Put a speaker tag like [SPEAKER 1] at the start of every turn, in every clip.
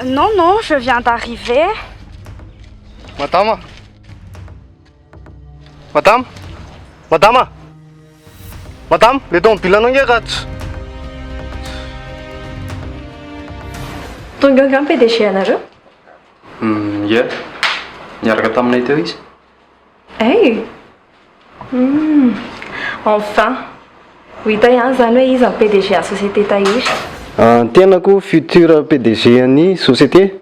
[SPEAKER 1] Non, non, je viens d'arriver.
[SPEAKER 2] Madame? Madame? Madame? Madame, le tomobile anao nge ratsy.
[SPEAKER 3] Tonga nga PDG anareo?
[SPEAKER 4] Ia. Niaraka taminay teo izy.
[SPEAKER 3] Hey! Enfin! Ho hita ihany zany hoe izy ny PDG société tahiry.
[SPEAKER 2] Tenako futur PDG an'ny société.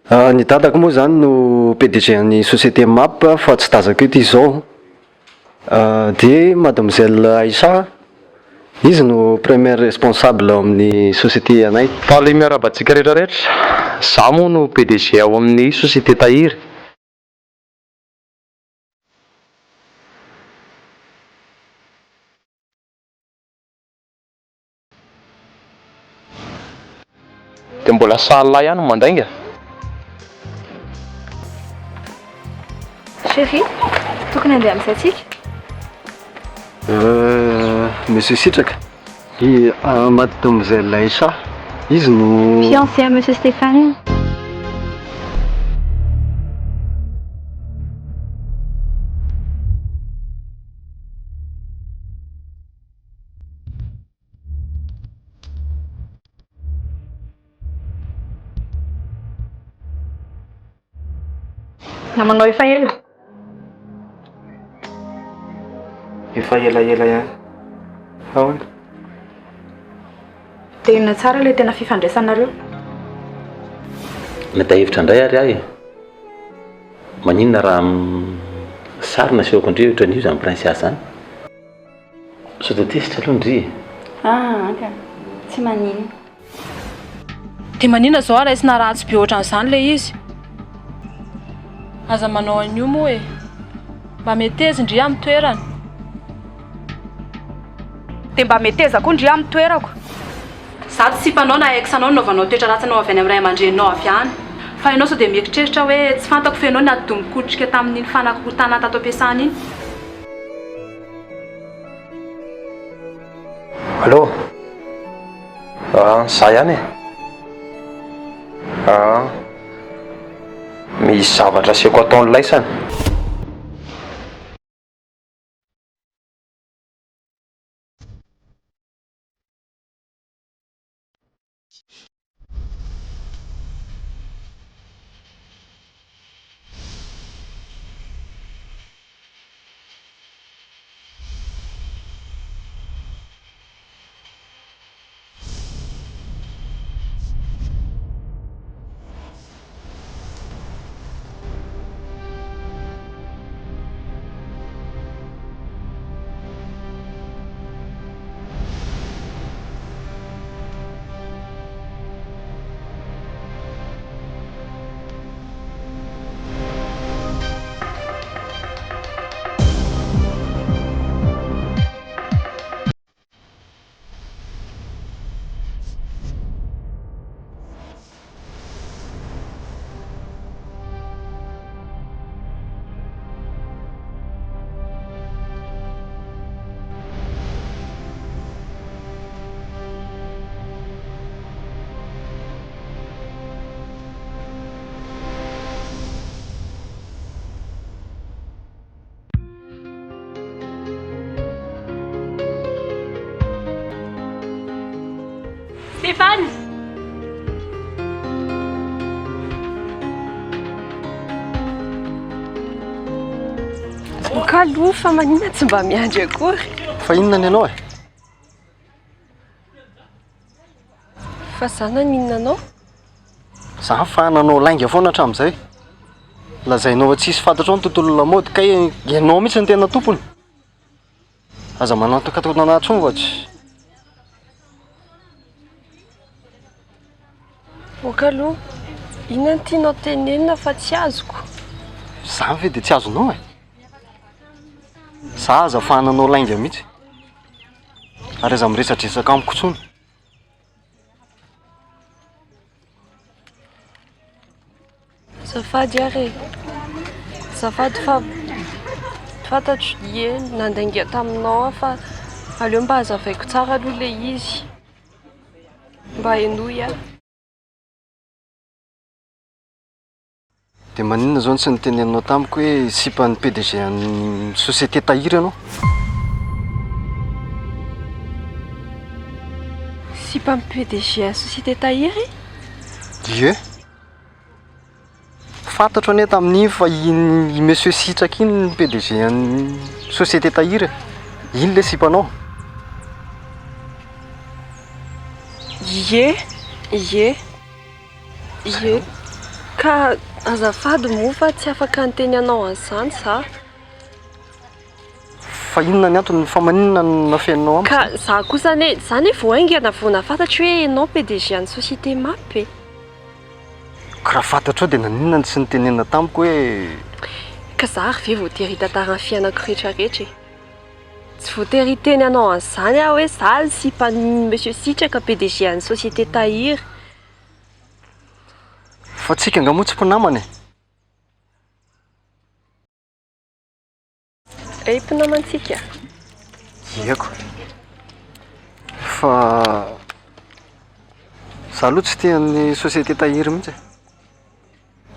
[SPEAKER 2] Ny dadako moa zany no PDG an'ny société MAP fa tsy tazako eto izao. Dia mademoiselle Aïcha, izy no premier responsable ao amin'ny société anay.
[SPEAKER 4] Faly miarabantsika rehetrarehetra. Zaho moa no PDG ao amin'ny société tahiry. Dia mbola sahala ihany mandainga.
[SPEAKER 3] Chérie, tokony handeha amin'izay tsika?
[SPEAKER 2] Monsieur Sitraka, i mademoiselle Aïcha, izy no
[SPEAKER 1] Fiancé à Monsieur Stéphane.
[SPEAKER 3] Namanao efa ela.
[SPEAKER 2] efa elaela ihany. Ahoana?
[SPEAKER 3] Dia inona tsara ilay tena fifandraisanareo?
[SPEAKER 5] Nata hevitra indray ary ahy. Maninona raha sarina seoko indri ohatra n'io izany prinsiasy zany. Sao dia tesitra aloha indri.
[SPEAKER 1] Aka, tsy manino.
[SPEAKER 6] Dia maninona izao ary raisina ratsy be ohatran'izany ilay izy. Aza manao an'io moa e. Mba meteza indri amin'ny toerana.
[SPEAKER 1] Dia mba metezako indri amin'ny toerako.
[SPEAKER 6] Za tsy simpanao na ex-anao naovanao toetra ratsy anao avy any amin'ny ray aman-dreninao avy any. Fa ianao sao dia mieritreritra hoe tsy fantako fe ianao ny adomikotrika tamin'iny fanakotana tato am-piasana iny.
[SPEAKER 4] Allô? Za ihany e. Misy zavatra asiako ataon'ny laisany.
[SPEAKER 6] Stéphane!
[SPEAKER 3] Kaloha fa maninona tsy mba miandry akory?
[SPEAKER 2] Fa inona ny anao e?
[SPEAKER 3] Fa zana minona anao?
[SPEAKER 2] Za fa nanao lainga foana hatramin'izay. Lazainao fa tsisy fantatrao ny tontolo lamaody ka ianao mihitsy ny tena tompony. Aza manatokatokana anahy tsony vatsy.
[SPEAKER 3] Kaloha, inona ny tianao tenenina fa tsy azoko?
[SPEAKER 2] Za ve dia tsy azonao e? Za aza fa nanao lainga mihitsy. Ary aza miresadresaka amiko tsony.
[SPEAKER 3] Azafady ary. Azafady fa fantatro ie nandainga taminao fa aleo mba azavaiko tsara aloha ilay izy. Mba henoy aho.
[SPEAKER 2] Dia maninona zao tsy niteneninao tamiko hoe sipan'ny PDG an'ny société tahiry ianao?
[SPEAKER 3] Sipa amin'ny PDG à société tahiry?
[SPEAKER 2] Ie. Fantatro ane tamin'iny fa i monsieur Sitraka iny ny PDG an'ny société tahiry. Iny le sipanao.
[SPEAKER 3] Ie. Ka azafady moa fa tsy afaka anteny anao an'izany za.
[SPEAKER 2] Fa inona ny antony fa maninona nafeninao amiko?
[SPEAKER 3] Ka za kosa zany vao aingana vao nafantatro hoe ianao PDG an'ny société map e.
[SPEAKER 2] Ka raha fantatro dia naninona ny tsy nitenena tamiko hoe
[SPEAKER 3] Ka za ary ve voatery tantarany fiainako rehetrarehetra e. Tsy voatery teny anao an'izany aho hoe za sipan'ny monsieur Sitraka PDG an'ny société tahiry.
[SPEAKER 2] fa tsika angamoa tsy mpinamana e.
[SPEAKER 3] Mpinamantsika.
[SPEAKER 2] Iako. Fa za aloha tsy tia ny société tahiry mihitsy.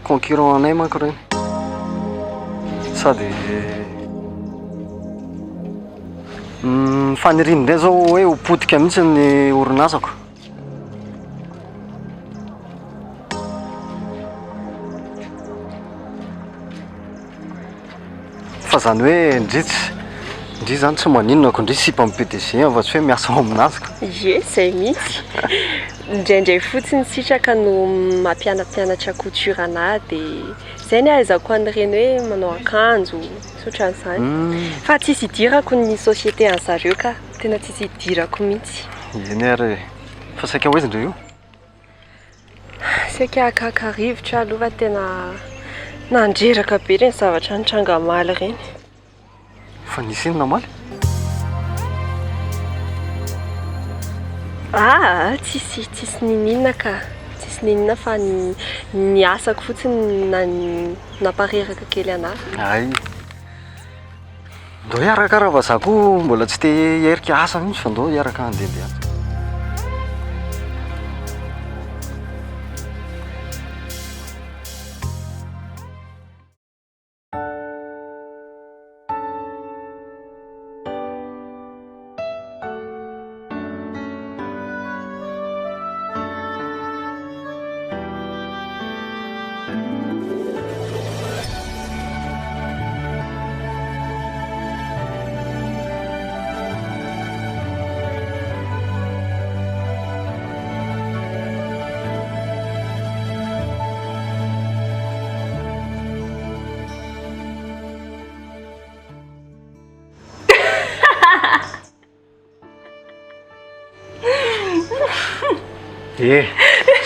[SPEAKER 2] Concurrent anay manko reny. Sady faniriny indray zao hoe hopodika mihitsy ny orinasako. Fa zany hoe ndry zany tsy maninona ako ndry sipa amin'ny PDG fa tsy hoe miasa ao aminazy.
[SPEAKER 3] Ie, zay mihitsy. Indraindray fotsiny Sitraka no mampianampianatra couture anahy dia zay ny ahaizako an'ireny hoe manao akanjo, sotra an'izany. Fa tsisy idirako ny société an'zareo ka tena tsisy idirako mihitsy.
[SPEAKER 2] Eny ary fa saika hoezindreo io?
[SPEAKER 3] Saika akakarivotra aloha tena nandreraka be reny zavatra nitranga maly reny.
[SPEAKER 2] Fa nisy inona maly?
[SPEAKER 3] Tsisy ninina ka. Tsisy ninina fa ny asako fotsiny nampareraka kely anahy.
[SPEAKER 2] Ay. Ndao hiaraka raha za koa mbola tsy te hiarika asa mihitsy fa ndao hiaraka handehandeha.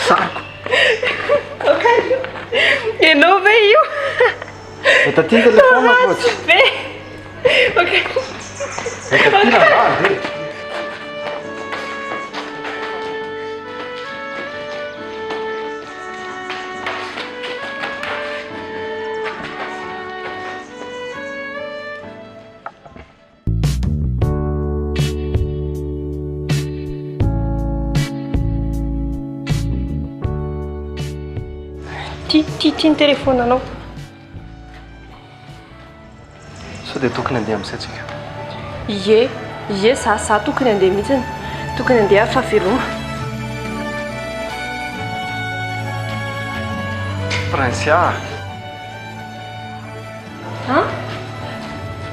[SPEAKER 2] Sarko.
[SPEAKER 3] Okay. Ianao ve io?
[SPEAKER 2] Eto aty ny telefona fotsy.
[SPEAKER 3] Be. Okay.
[SPEAKER 2] Eto aty raha.
[SPEAKER 3] Tiany telefona anao.
[SPEAKER 2] Sao dia tokony handeha amin'izay tsika?
[SPEAKER 3] Ie, za tokony handeha mihitsiny. Tokony handeha fa veloma.
[SPEAKER 2] Prince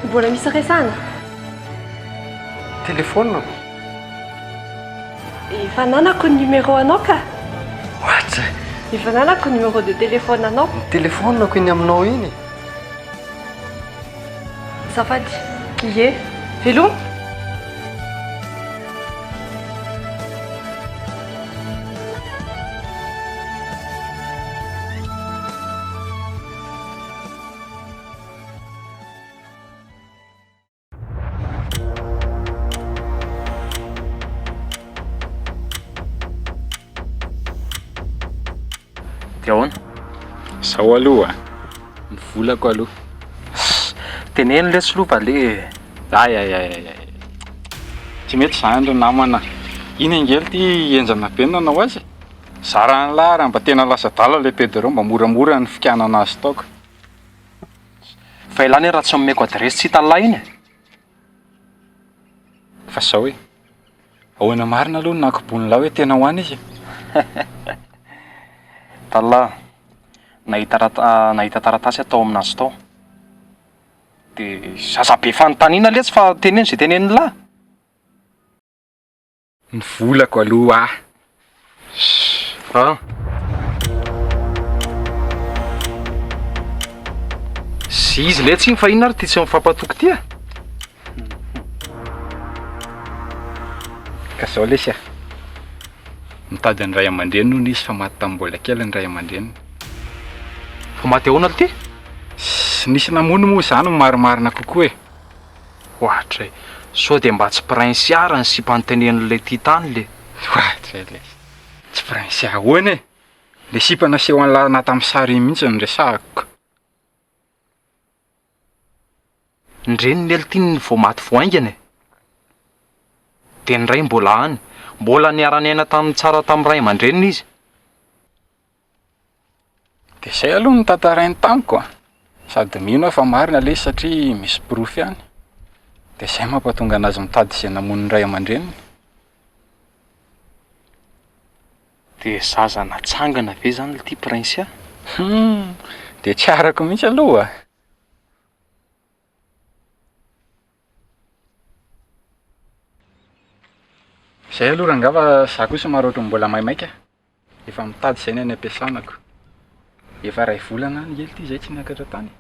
[SPEAKER 3] Mbola misy resana?
[SPEAKER 2] Telefona?
[SPEAKER 3] Efa nanako ny numéro anao ka?
[SPEAKER 2] What?
[SPEAKER 3] Efa nanako ny numéro de téléphone anao.
[SPEAKER 2] Ny telefonako iny aminao iny.
[SPEAKER 3] Zafady. Ie, veloma?
[SPEAKER 7] Ahoana? Sao aloha? Mivolako aloha. Teneno le solopa le. Ay. Tsy mety zany ro namana. Iny angely ty enjana be nanao azy. Zara lahy raha mba tena lasa dala le Pedro mba moramora ny fikanana azy taoko.
[SPEAKER 4] Fa ilany raha tsy nomeko adresy tsy hitan'lahy iny.
[SPEAKER 7] Fa sao hoe ahoana marina aloha nakobony lahy hoe tena ho any izy.
[SPEAKER 4] Talahy, nahita taratasy atao aminazy tao. De zazabe fanontaniana letsy fa teneno izay tenen'ny lahy.
[SPEAKER 7] Ny volako aloha
[SPEAKER 4] Sy izy letsy iny fa inona ary ty tsy mifampatoky ty a?
[SPEAKER 7] ka sao lesy mitady ny ray aman-dreny noho izy fa maty tamin'ny mbola kely ny ray aman-dreny.
[SPEAKER 4] Fa maty ahoana ty?
[SPEAKER 7] Nisy namono moa zany marimarina kokoa e.
[SPEAKER 4] Ohatra e, sao de mba tsy prince arany sy mpantenen'le ty tany le.
[SPEAKER 7] Ohatra le tsy prince ahoana e. Le sipa naseho an'ny lahy tamin'ny sary iny mihitsy ny resahako.
[SPEAKER 4] Ndreny lely ty ny vao maty voaingany e. De ny ray mbola any, mbola niara-niaina tamin'ny tsara tamin'ny ray aman-dreniny izy.
[SPEAKER 7] De zay aloha ny tantarainy tamiko sady mino fa marina le satria misy proof ihany. De zay mampatonga anazy mitady izay namono ny ray aman-dreniny.
[SPEAKER 4] De zaza natsangana ve zany ty prince a?
[SPEAKER 7] De tsy arako mihitsy aloha. Zay aloha rangava za koa somary ohatry mbola maimaika. Efa mitady izay ny any ampiasanako. Efa ray volana ny hely ty zay tsy niakatra tany.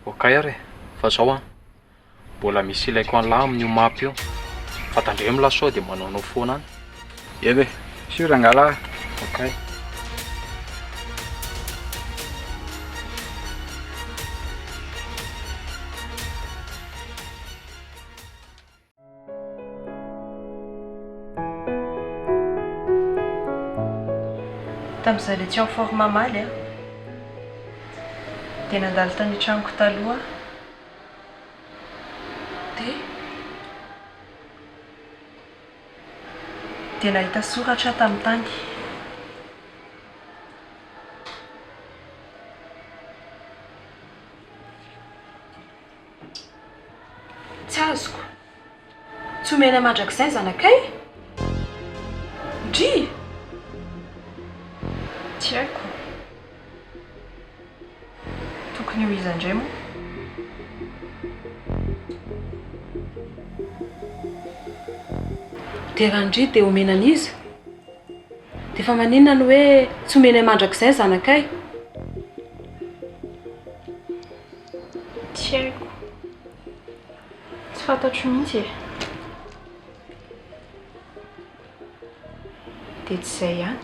[SPEAKER 4] Okay ary, fa zao a, mbola misy ilaiko an'lahy amin'io mapy io. Fa tandremo lahy sao de manaonao foana any.
[SPEAKER 7] Ede, sio rangala.
[SPEAKER 4] Okay.
[SPEAKER 3] Tamin'izay le tsy en mamaly a dia nandalo tany an-tranoko taloha dia nahita soratra tamin'ny tany.
[SPEAKER 6] Tsy azoko. Tsy omena mandrakizay zanakay? Ndry!
[SPEAKER 3] Tsy haiko. Tokony ho izy indray moa.
[SPEAKER 6] Dia raha ndry dia omenan'izy. Dia fa maninona ny hoe tsy omena mandrakizay zanakay?
[SPEAKER 3] Tsy haiko. Tsy fantatro mihitsy e. Dia tsy izay ihany.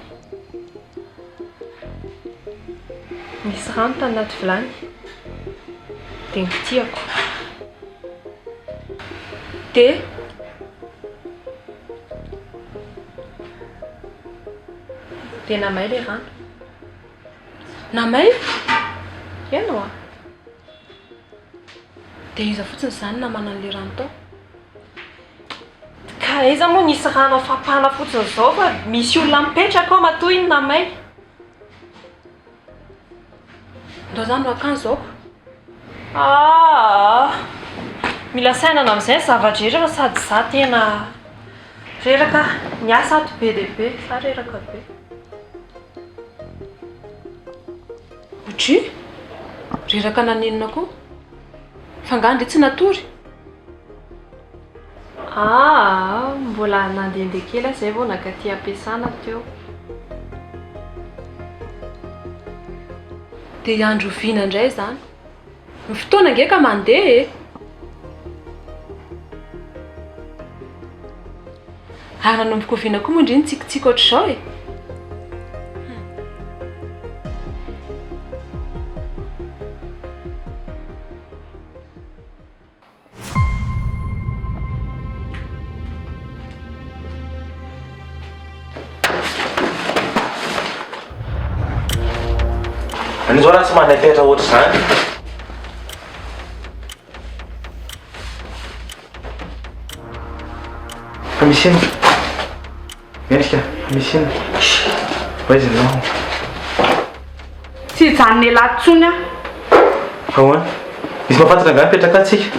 [SPEAKER 3] Misy rano tany anaty vilany dia nipitiako. Dia namay ilay rano.
[SPEAKER 6] Namay?
[SPEAKER 3] Ianao a?
[SPEAKER 6] Dia iza fotsiny izany namana an'ilay rano tao?
[SPEAKER 3] Ka aiza moa nisy rano afampana fotsiny izao fa misy olona mipetraka ao matoa iny namay.
[SPEAKER 6] Ndao zany no akanjo
[SPEAKER 3] Mila sainana amin'izay zavatra rehetra fa sady za tena reraka niasa ato be dia be, za reraka be.
[SPEAKER 6] Otry? Reraka naninona koa? Fangandry tsy natory?
[SPEAKER 3] Mbola nandehandeha kely zay vao nakaty ampiasana teo.
[SPEAKER 6] Dia andro viana indray zany. Ny fotoana nge ka mandeha e. Ary nanomboka viana koa moa indriny tsikitsiky ohatr'izao e.
[SPEAKER 5] An'izao raha tsy manatehatra ohatr' izany. Fa misy ino?
[SPEAKER 8] Endrika, misy ina. Vaiza ianao.
[SPEAKER 1] Tsy hijanony latsony a.
[SPEAKER 8] Ahoana? Misy mahafantarana angaha mipetraka atsika?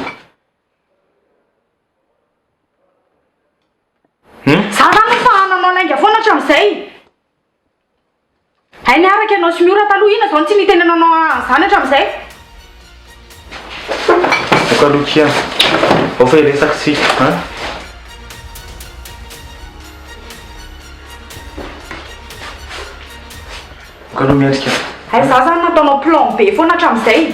[SPEAKER 1] Za zany fa ananao lainga foana hatramin'izay. Hay niaraka ianao sy miora taloha ina zao tsy nitenenanao zany hatramin'izay.
[SPEAKER 8] Okalokia. Ao fa iresaka tsika, ha? Okaloha miendrika.
[SPEAKER 1] Hay za zany nataonao plan be foana hatramin'izay.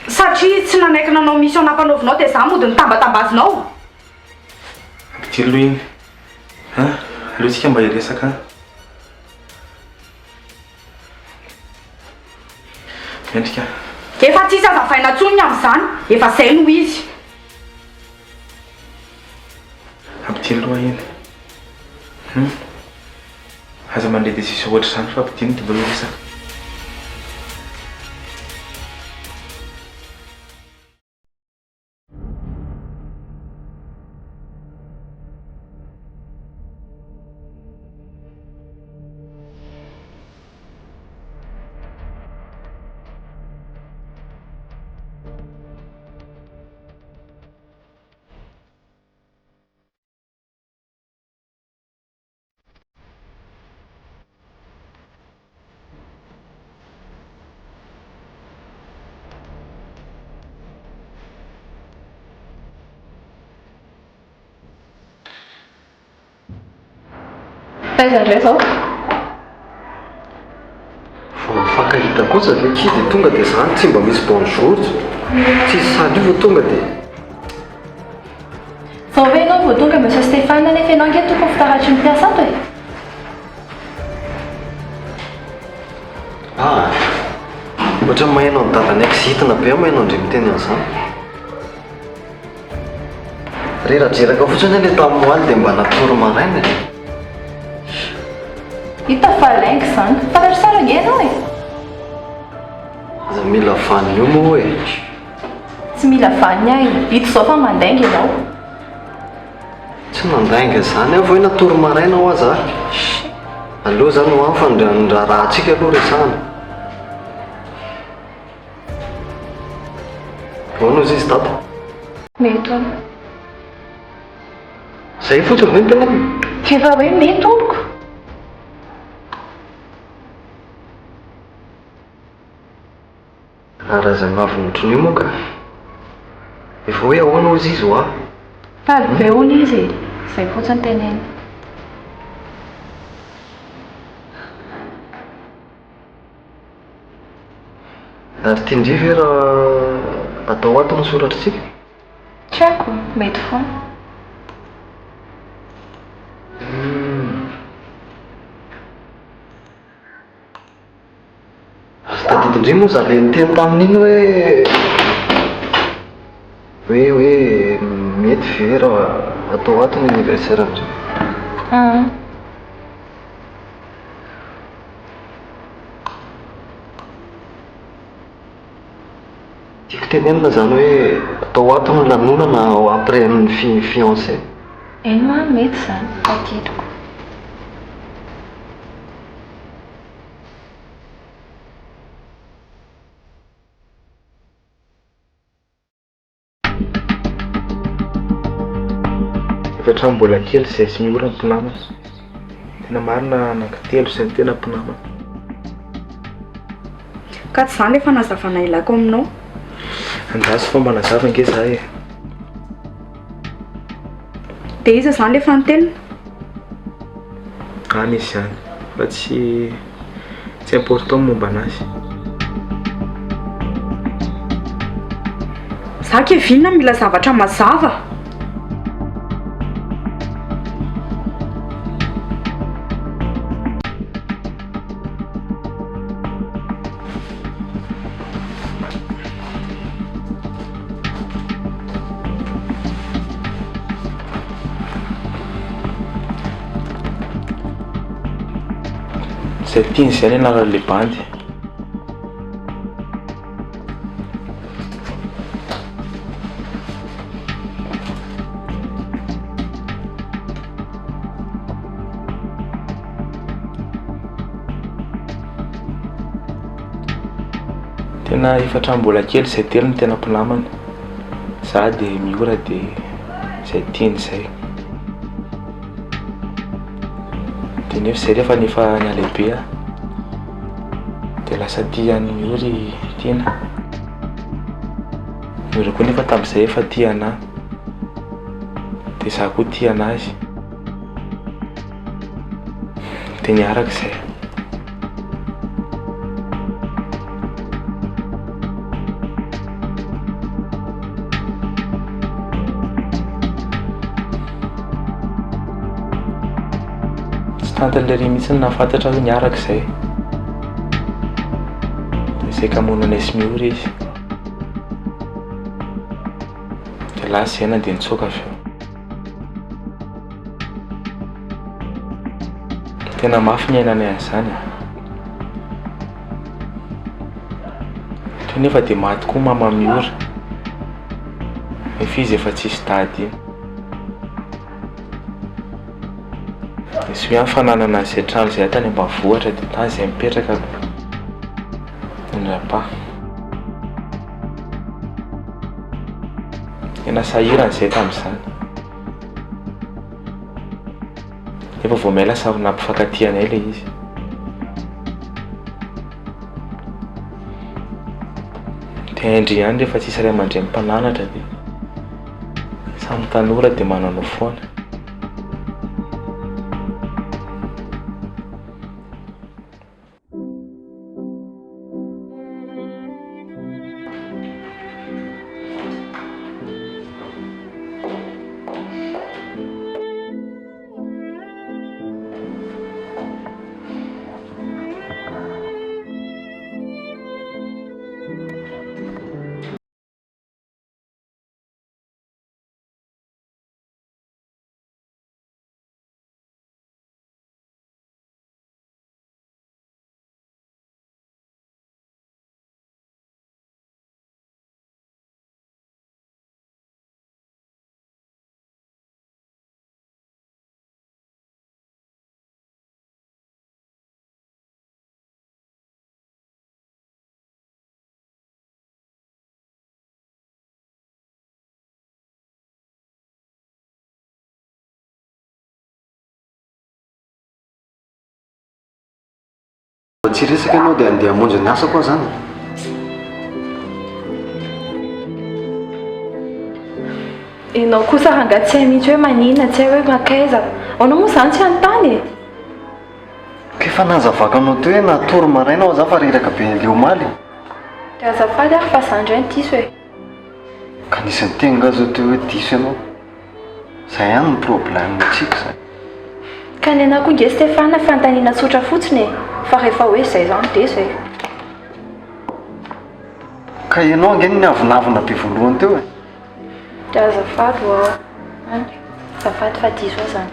[SPEAKER 1] Satria tsy nanaiky nanao mission nampanaovinao dia za mody nitambatambazinao.
[SPEAKER 8] Ampitiro aloha iny. Ha? Alohantsika mba hiresaka. Miendrika.
[SPEAKER 1] Efa tsisy azavaina ntsony amin'izany. Efa zay no izy.
[SPEAKER 8] Ampitiro aloha iny. Aza mandeha dia sisy ohatra izany fa ampitino dia mba hiresaka.
[SPEAKER 6] Taiza indray zao?
[SPEAKER 2] Vao mifankahita kosa ilay kizy tonga dia zany tsy mba misy bonjour. Tsisy saly io vao tonga dia.
[SPEAKER 6] Vao hoe ianao vao tonga Monsieur Stéphane nefa ianao nge tokony fitaratry ny mpiasa ato e.
[SPEAKER 2] Ohatra mahainao ny dadany exitana be aho mahainao indray miteny an'izany. Reradraraka fotsiny ilay tamin'ny moaly dia mba natory maraina.
[SPEAKER 6] Hita fa lainga izany. Fantatro tsara nge ianao e.
[SPEAKER 2] Aza mila vanina io moa hoe.
[SPEAKER 6] Tsy mila vanina ahy. Ito zao fa mandainga ianao.
[SPEAKER 2] Tsy mandainga izany aho hoe natory maraina ho aza. Aleo zany ho any fa ndrarahantsika aloha resahana. Ahoana izy izy dada?
[SPEAKER 6] Mety hono.
[SPEAKER 2] Zay fotsiny hoe tena.
[SPEAKER 6] Efa hoe mety honoko.
[SPEAKER 2] Raha mavy notrony io moa ka. Efa hoe ahoana izy izy ho aho.
[SPEAKER 6] Be hono izy. Zay fotsiny teneny.
[SPEAKER 2] Ary tindry ve raha atao ato ny soratritsika?
[SPEAKER 6] Tsy haiko, mety foana.
[SPEAKER 2] Tadidindry moa za le niteny tamin'iny hoe mety ve raha atao ato ny anniversaire andreo. Tiako tenenina zany hoe atao ato ny lanonana ao après ny fiancé.
[SPEAKER 6] Eny ma mety zany, tadidiko.
[SPEAKER 8] Hatrany mbola kely izay sy miora ny mpinamana. Tena marina anankitelo izay ny tena mpinamana.
[SPEAKER 1] Ka tsy zany efa nazavana ilako aminao.
[SPEAKER 8] Andasy fomba nazava nge za e.
[SPEAKER 1] Dia iza zany le fanontena?
[SPEAKER 8] Misy izany fa tsy important momba anazy.
[SPEAKER 1] Za Kevin mila zavatra mazava.
[SPEAKER 8] Zay tiany izay ny anaran'ilay bandy. Tena efatra mbola kely izay telo ny tena mpinamana. Za dia miora dia izay tiany izay. Dia nefa izay rehefa nialehibe aho dia lasa tiany miory tiana. Miora koa nefa tamin'izay efa tia anahy dia za koa tia anazy dia niaraka izay. Tantan'ilay ry mihitsy ny nahafantatra hoe niaraka izay. Dia izay kamonana sy miory izy. Dia lasa iaina dia nitsoaka avy eo. Tena mafy ny ainanay an'izany. Dia nefa dia maty koa mama miora. Nefa izy efa tsisy tady iny. Sy hoe fananana izay trano izay tany ambanivohitra dia tany izay mipetraka ny rapa. Tena sahirana izay tamin'izany. Efa vao may lasa nampifankatia anay ilay izy. Dia haindry ihany rehefa tsisy ray aman-dreny mpananatra dia samy tanora dia manao foana.
[SPEAKER 2] Tsy resaka ianao dia andeha hamonjy ny asa koa zany.
[SPEAKER 6] Ianao kosa rangahy tsy hay mihitsy hoe maninona, tsy hay hoe makaiza. Anao moa zany tsy anontany e.
[SPEAKER 2] Kefa nazavakanao teo hoe natory maraina aho za fa reraka be le omaly.
[SPEAKER 6] Dia azafady aho fa zandry any diso e.
[SPEAKER 2] Ka nisy ny tena zao teo hoe diso ianao. Zay ihany ny problème tsika zay.
[SPEAKER 6] Ka ny anahy koa nge Stéphane fantaniana tsotra fotsiny e. Fa rehefa hoe izay zany dia izay.
[SPEAKER 2] Ka ianao ange ny avinavina be voalohany teo e.
[SPEAKER 6] Dia azafady ho any. Azafady fa diso aho zany.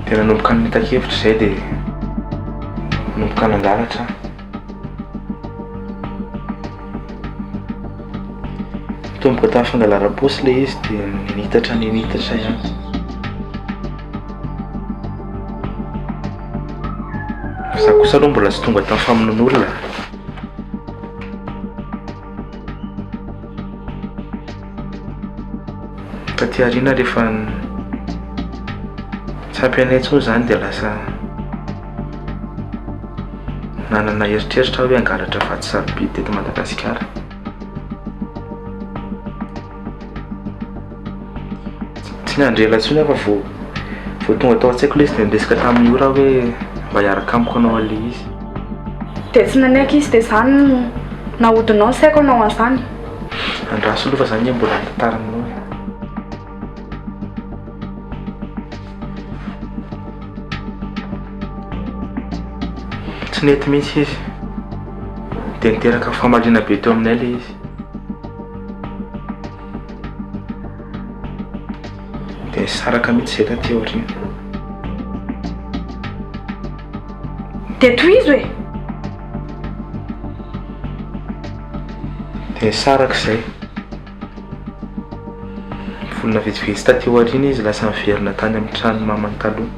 [SPEAKER 8] Dia nanomboka nita-kevitra izay dia nanomboka nangalatra. Tomboka tamin'ny fangalaraposy ilay izy dia ninitatra ihany. Za kosa aloha mbola tsy tonga tamin'ny famonoan'olona. Taty aoriana rehefa tsapy anay tsao zany dia lasa nanana eritreritra hoe hangalatra vato sarobidy teto Madagasikara. Tsy niandrela intsony aho fa vao tonga tao an-tsaiko ilay izy dia niresaka tamin'ny ora hoe mba hiaraka amiko anao an'ilay izy.
[SPEAKER 1] Dia tsy nanaiky izy dia zany nahodinao saiko anao an'izany.
[SPEAKER 8] Andraso aloha fa zany mbola tantara aminao. Tsy nety mihitsy izy dia niteraka famaliana be teo aminay ilay izy. saraka mihitsy zay taty aoriana.
[SPEAKER 1] Dia tohizo e.
[SPEAKER 8] Dia saraka izay. Volona vitsivitsy taty aoriana izy lasa miverina tany amin'ny trano mamany taloha.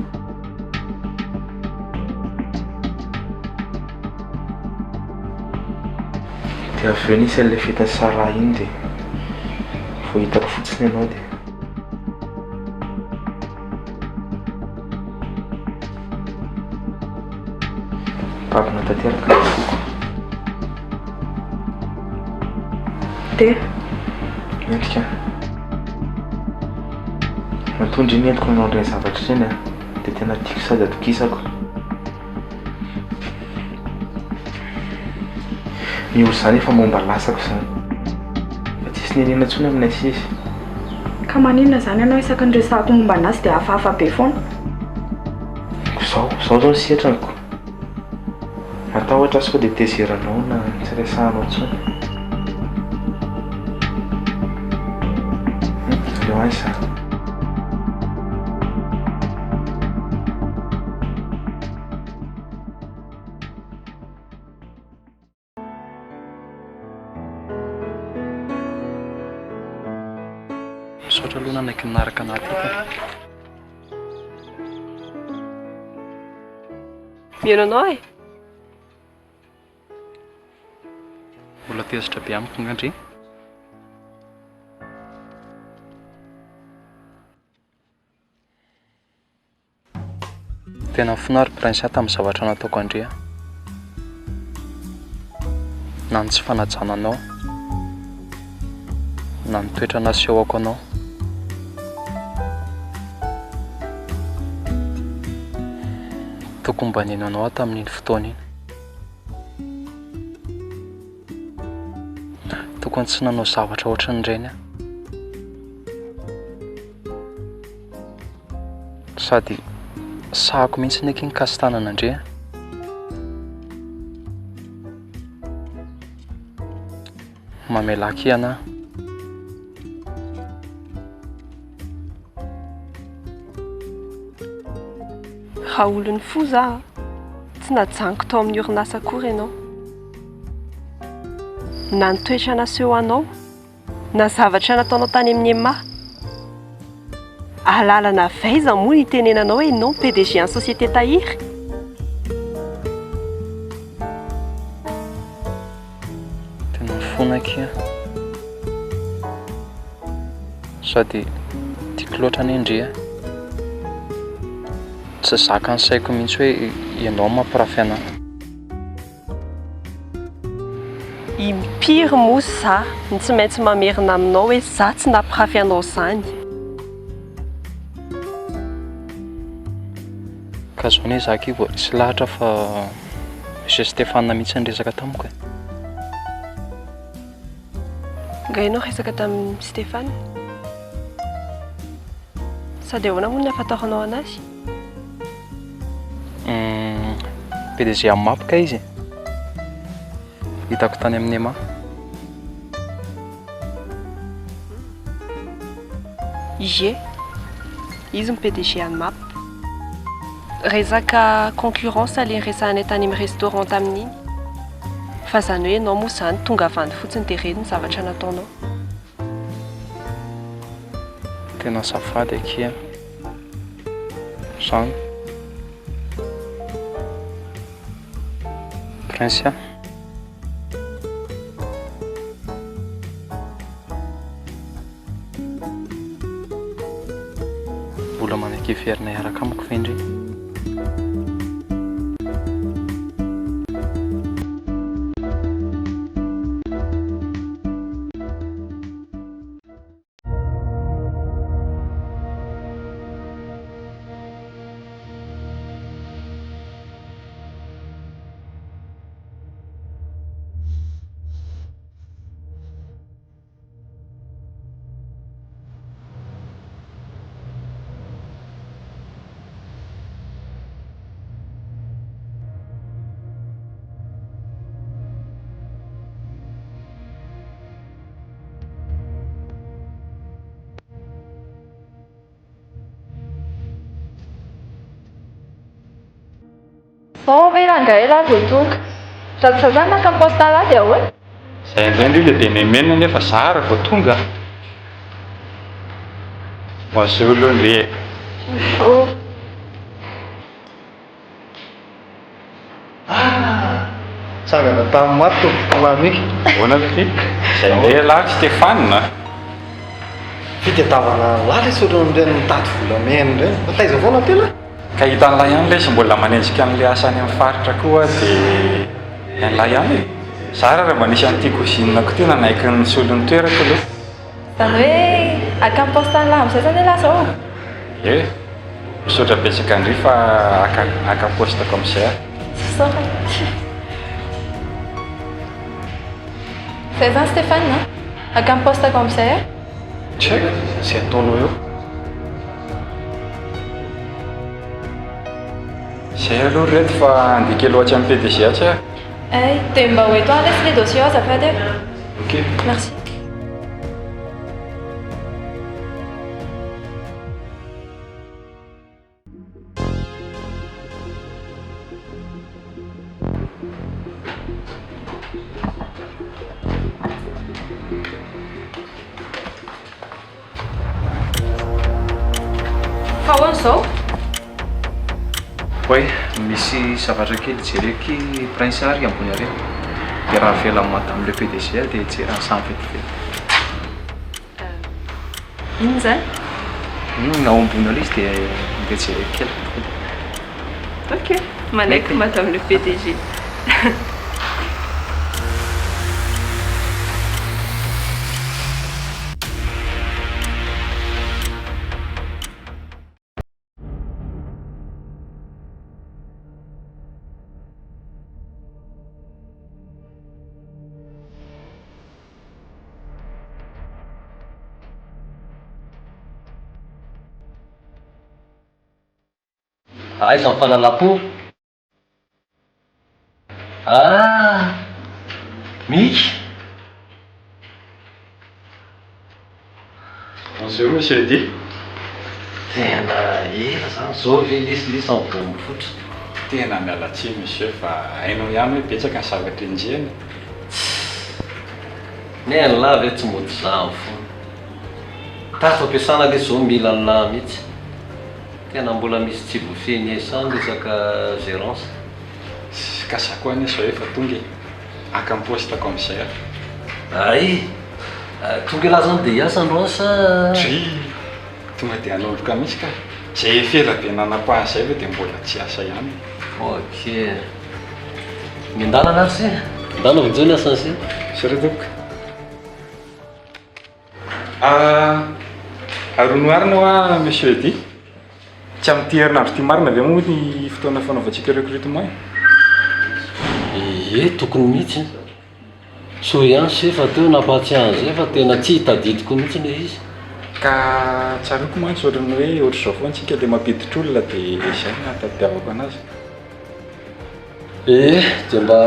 [SPEAKER 8] Dia avy eo nisy an'ilay fitany Sara iny dia vao hitako fotsiny ianao dia mpavina tanteraka ny foko.
[SPEAKER 1] Dia
[SPEAKER 8] Endrika matondra iny entiko nanao an'ireny zavatra ireny a, dia tena tiako sady atokisako. Miory izany efa momba lasako izany, fa tsisy nenena intsony amin'ny asisy.
[SPEAKER 1] ka maninona izany ianao isaka ny resahako momba anazy dia hafahafa be foana.
[SPEAKER 8] Izao izao ny sietraniko. Matahotra sao dia teziranao na tsy resahanao intsony. Aleo any za.
[SPEAKER 4] Misaotra aloha nanaiky ninaraka anaty eto.
[SPEAKER 3] Mihaino anao e?
[SPEAKER 4] Mbola tezitra be amiko ngandry. Tena finariko prince tamin'ny zavatra nataoko andrea. Na ny tsy fanajananao, na ny toetra nasehoko anao. Tokony mba nino anao tamin'iny fotoana iny. Tokony tsy nanao zavatra ohatran'ireny aho. Sady sahako mihitsy ny eky kastanana andre. Mamelaka iana.
[SPEAKER 3] Raha olony fo za, tsy najaniko tao amin'ny orinasa akory ianao. Na ny toetra naseho anao, na zavatra nataonao tany amin'ny ema. Alalana vaiza moa ny tenenanao hoe non PDG en société tahiry.
[SPEAKER 4] Tena mifona kia. Sady tiako loatra ny indria. Tsy zaka ny saiko mihitsy hoe ianao mampirafy anahy.
[SPEAKER 3] Impiry moa za ny tsy maintsy mamerina aminao hoe za tsy nampirafy anao izany.
[SPEAKER 4] Ka zao ny zaka io vao tsy lahatra fa misy Stéphane mihitsy niresaka tamiko e.
[SPEAKER 3] Nga ianao resaka tamin'ny Stéphane? Sady ahoana moa ny ahafantaranao anazy?
[SPEAKER 4] PDG amin'ny mapika izy. Hitako tany amin'ny ema.
[SPEAKER 3] Ie, izy ny PDG any map. Resaka concurrence ale resahanay tany amin'ny restaurant tamin'iny. Fa zany hoe ianao moa zany tonga avandy fotsiny dia reny ny zavatra nataonao.
[SPEAKER 4] Tena safady akia. Zany. Prince a. Mbola manaiky hiverinay araka amiko ve indray?
[SPEAKER 9] Sao ve rangahy lahy vao tonga. Ratsazana naka postala dia hoe.
[SPEAKER 7] Izay indrindra io dia menimena nefa zara vao tonga. Bonjour Londre.
[SPEAKER 9] Oh.
[SPEAKER 2] Tsangana tamin'ny maty mamy.
[SPEAKER 7] Ahoana ty? Izay ndeha lahy Stéphane.
[SPEAKER 2] Fitadiavana lahy le sotro amin'ireny mitady volamena ireny. Taiza foana tena?
[SPEAKER 7] Ka hitan'ilay ihany ilay izy mbola manenjika an'ilay asany amin'ny faritra koa dia an'ilay ihany e. Zara raha manisy an'ity kozinako ty nanaiky ny solon'ny toerako aloha.
[SPEAKER 9] Zany hoe akamy postala amin'izay zany lahy zao.
[SPEAKER 7] Misaotra betsaka andry fa aka-postako amin'izay.
[SPEAKER 9] Sorry. Zay zany Stéphane, akamy postako amin'izay.
[SPEAKER 2] Tsy haiko, izay ataonao eo.
[SPEAKER 7] Izay aloha reto fa andika loatra amin'ny PDGA tsy aho.
[SPEAKER 9] Dia mba ho eto laisse les dossiers azafady.
[SPEAKER 7] Ok.
[SPEAKER 9] Merci.
[SPEAKER 6] Fa ahoana izao?
[SPEAKER 4] Hoe misy zavatra kely jereky prince ary ambony areny. Dia raha avela madame le PDGA dia jerany samy vetivety.
[SPEAKER 6] Inona izany?
[SPEAKER 4] Ao ambony aloha izy dia mbe jereky kely.
[SPEAKER 6] Ok, manaiky madame le PDG.
[SPEAKER 5] Aiza ny fahalala-po? Miky.
[SPEAKER 7] Bonjour monsieur Di.
[SPEAKER 5] Tena ela zany zao ve lisy amin'ny vomy fotra.
[SPEAKER 7] Tena miala tsiny monsieur fa hainao ihany hoe betsaka ny zavatra indriana.
[SPEAKER 5] Neny lahy ve tsy mody zany foana. Tato ampiasana le zao mila an'lahy mihitsy. Tena mbola misy tsy voafeny esany resaka gérance.
[SPEAKER 7] Ka za koa anisy efa tonga aka amin'ny postako amin'izay.
[SPEAKER 5] Ay, tonga lahy zany dia hiasa androany sa?
[SPEAKER 7] Tsy, tonga dia hanoloka mihitsy ka. Izay efela be nanam-pahazay ve dia mbola tsy asa ihany.
[SPEAKER 5] Ok. Mindala lahy sy? Mindala vao ny asany sy?
[SPEAKER 7] Saradoko. Aronoarina hoa monsieur Di. Tsy amin'ny ty herinandro ty marina ve moa ny fotoana fanaovantsika recrutement?
[SPEAKER 5] Tokony mihitsy. So ihany sy efa teo nampahatsiahy zay fa tena tsy hitadidiko mihitsy le izy.
[SPEAKER 7] Ka tsaroko mantsy ohatrany hoe ohatr'izao foana antsika dia mampiditra olona dia izay no ahatadiavako anazy.
[SPEAKER 5] Dia mba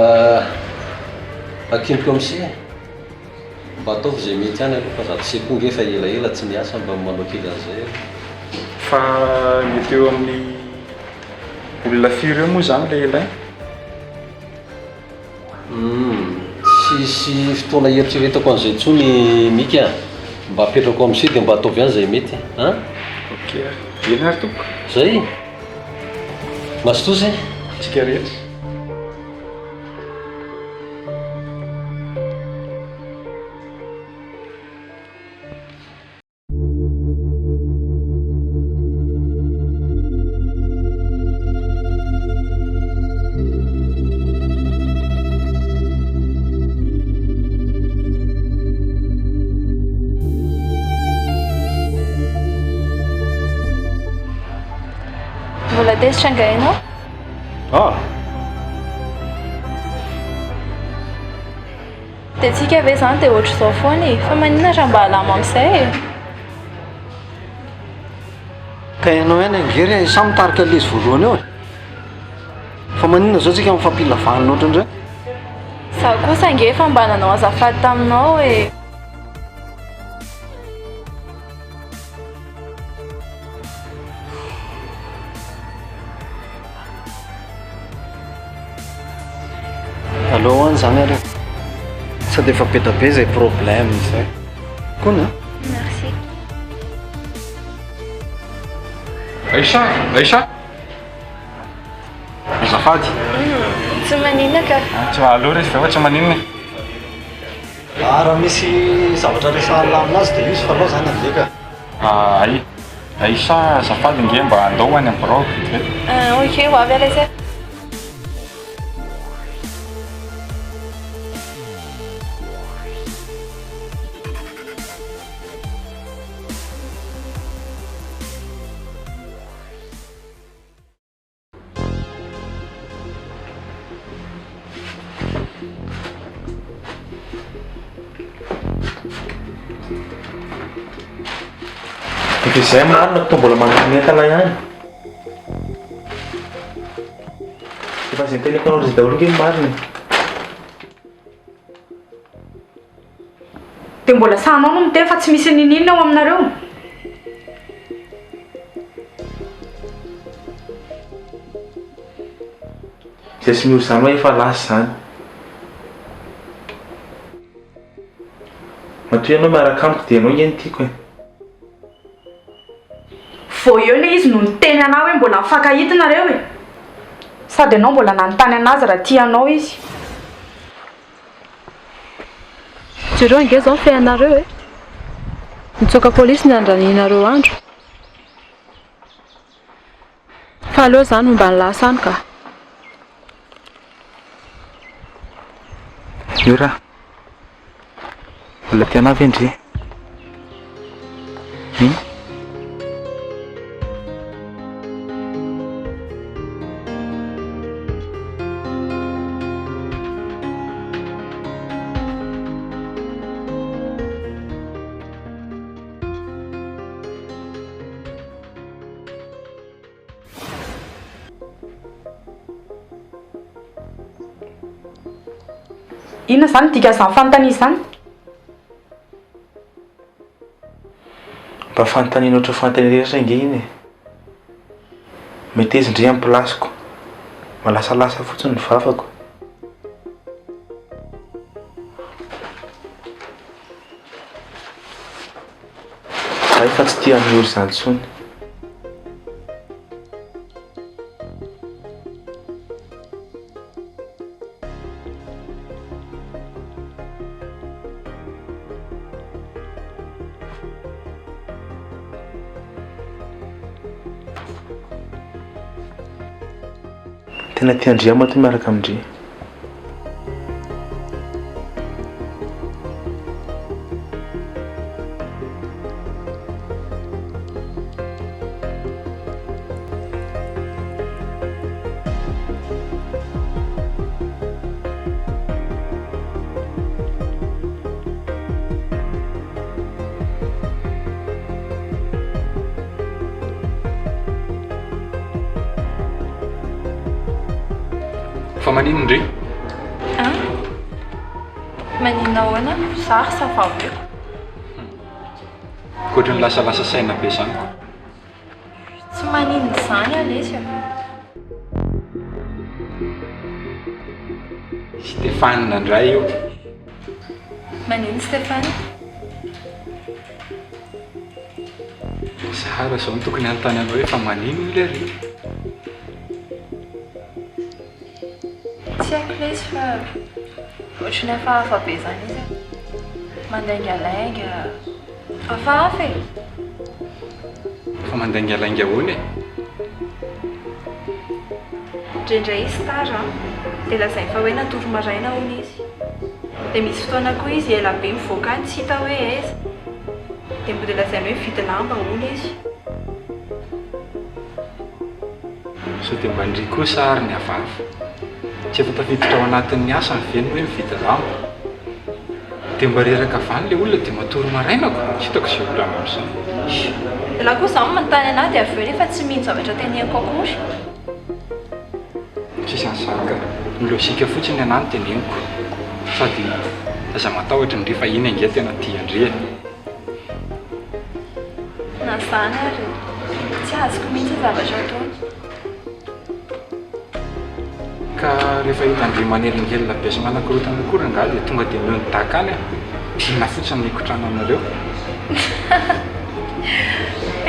[SPEAKER 5] akimiko amin'izay. Mba ataovy izay mety ihany aloha fa zato sy tonga efa elaela tsy niasa mba manao kely an'izay.
[SPEAKER 7] Fa mety eo amin'ny olona firy eo moa zany le ilainy?
[SPEAKER 5] Tsisy fotoana eritreretako an'izay intsony mika. Mba apetrako amin'izay dia mba ataovy ihany izay mety.
[SPEAKER 7] Ok, eny ary tompoko.
[SPEAKER 5] Zay? Masotozy?
[SPEAKER 7] Tsika rehetra.
[SPEAKER 9] Mbola tesitra angahainao? Dia tsika ve zany dia ohatr'izao foana e, fa maninona raha mba halama amin'izay e?
[SPEAKER 2] Ka ianao ihany angery samy mitarika le izy voalohany eo e. Fa maninona zao tsika mifampilavanina ohatran'izay?
[SPEAKER 9] Zaho kosa ange efa mba nanao azafady taminao e.
[SPEAKER 2] aloha any zany areo sady efa be da be zay problème izay koa
[SPEAKER 9] Merci.
[SPEAKER 7] Aisha, Aisha. Azafady.
[SPEAKER 9] Tsy maninona ka.
[SPEAKER 7] Tsy aloha rezy fa tsy maninona.
[SPEAKER 2] raha misy zavatra rehefa aminazy dia izy fa aloha zany andreka
[SPEAKER 7] Ay. Aisha, azafady nge mba andao any amin'ny birao.
[SPEAKER 9] Ok, ho avy alaisy.
[SPEAKER 8] Dia izay marina toa mbola manontany entana ihany. Efa izay teneko anao izy daholo nge marina.
[SPEAKER 1] Dia mbola sahanao no miteny fa tsy misy ninina ao aminareo.
[SPEAKER 8] Izay sy mihory izany hoe efa lasa zany. Matoa ianao miaraka amiko dia ianao nge no tiako e.
[SPEAKER 1] Vao eo ilay izy no niteny anao hoe mbola mifankahitinareo e. Sady ianao mbola nanontany anazy raha tianao izy.
[SPEAKER 6] Jereo ange zao feanareo e. Nitsoaka polisy ny andraninareo andro. Fa aleo zany mba nilasany ka.
[SPEAKER 8] Io raha. Mbola tianao ve ndre?
[SPEAKER 1] Inona zany dikan'izany fanontania izany?
[SPEAKER 8] Mba fanontaniana ohatry fanontaniana rehetra nge iny e. Mety izy ndre amin'ny plasiko. Malasalasa fotsiny ny vavako. Fa efa tsy tia mihory izany intsony. Tena tia Andrea moa ty miaraka amindre.
[SPEAKER 7] Fa maninona ndre?
[SPEAKER 9] Maninona ahoana? Zary sa vaveko.
[SPEAKER 7] Koatra ny lasalasa saina be zany.
[SPEAKER 9] Tsy maninona izany alesy.
[SPEAKER 7] Stéphane ndray io.
[SPEAKER 9] Maninona Stéphane?
[SPEAKER 7] Sara zao ny tokony anontany anao hoe fa maninona ilay ry?
[SPEAKER 9] Tsy haiko lesy fa ohatrany hafahafa be zany izy. Mandaingalainga. Hafahafa e.
[SPEAKER 7] Fa mandaingalainga ahoana e?
[SPEAKER 9] Indrindray izy tara dia lazainy fa hoe natoro maraina hono izy. Dia misy fotoana koa izy ela be mivoaka any tsy hita hoe aiza. Dia mbola lazainy hoe mividy lamba hono izy.
[SPEAKER 7] So dia mba ndry koa sary ny hafahafa. Tsy efa tafiditra ao anatin'ny asa ny veny hoe mividy lamba. Dia mba reraka avany ilay olona dia matory marainako. Tsy hitako izay olona amin'izany.
[SPEAKER 9] Laha koa izany manontany anahy dia avy eo nefa tsy mino zavatra teneniko akory.
[SPEAKER 7] Tsisy ansaka. Ny lôjika fotsiny anahy no teneniko. Sady aza matahotra ndre fa iny ange tena tia Andre.
[SPEAKER 9] Na zany ary tsy azoko mihitsy zavatra ataony.
[SPEAKER 7] Ka ka rehefa hitandre manelingelina be sy manakorotana akory nga dia tonga dia neo nidaka any a dina fotsiny nikotrana anareo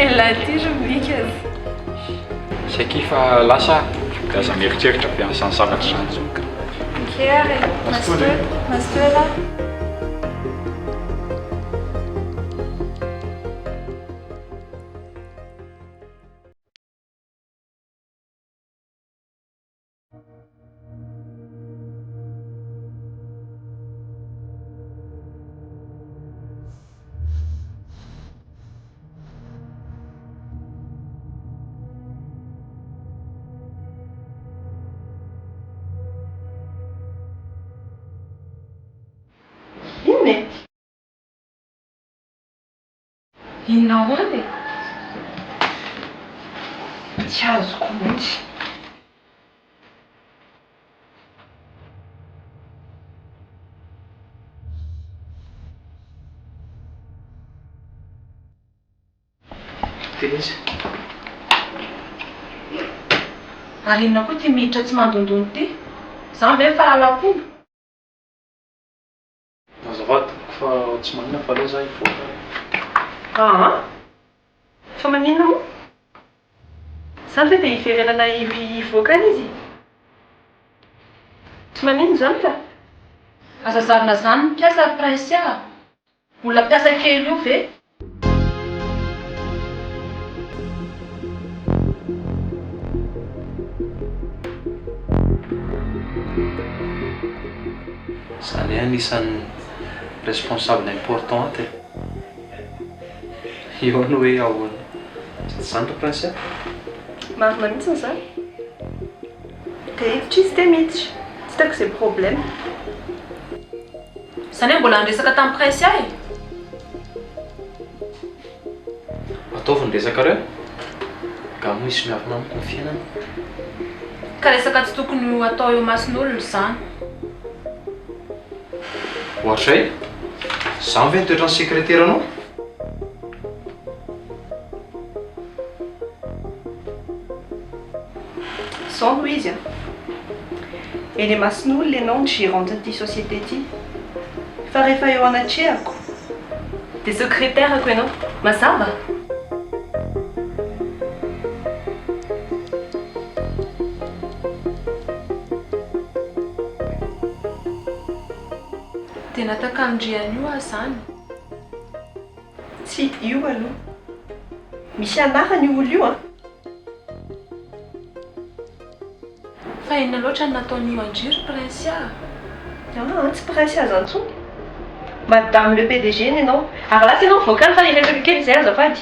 [SPEAKER 9] elaty rubrika azy
[SPEAKER 7] saky fa lasa aza mieritreritra mpianasany zavatra zany zoka
[SPEAKER 9] Chiare, Mastuela.
[SPEAKER 1] Inona hoany? Tsy azoko mihitsy.
[SPEAKER 4] Tena izy.
[SPEAKER 6] Ary inona koa ty miditra tsy mandondony ty? Zaho ve fahalalam-pomba?
[SPEAKER 4] Azafady fa tsy manina fa aloha zaho hivoaka.
[SPEAKER 3] Fa maninona moa? Zany ve dia hiverenana hivoaka any izy? Tsy maninona zany fa?
[SPEAKER 6] Azazarina zany mpiasa prinsia. Olona mpiasa kely io ve?
[SPEAKER 4] Zany anisan'ny responsable important te. Io no hoe ahoana. Zany ry prince.
[SPEAKER 3] Marina mihitsiny zany. Dia hevitra izy dia miditra. Tsy hitako izay problème.
[SPEAKER 6] Zany hoe mbola andresaka tamin'ny prinsia e?
[SPEAKER 4] Ataovy ny resaka reo. Ka misy miavina amiko ny fiainana.
[SPEAKER 6] Ka resaka tsy tokony atao eo mason'olona zany.
[SPEAKER 4] Ohatray, zany ve nitoetra ny sekreteranao?
[SPEAKER 3] Sans Louise. Eny Mason'olona ianao ny gérantin'ity société ity. Fa rehefa eo anatrehako.
[SPEAKER 6] Dia secrétaire-ako ianao. Mazava? Tena takandriany io zany.
[SPEAKER 3] Tsy io aloha. Misy anarany io olo io a.
[SPEAKER 6] Fa inona loatra nataon'io andriry prinsia?
[SPEAKER 3] Tsy prinsia zany intsony. Madame le PDG ianao. Ary lasa ianao voakany fa iresaka kely izay azafady.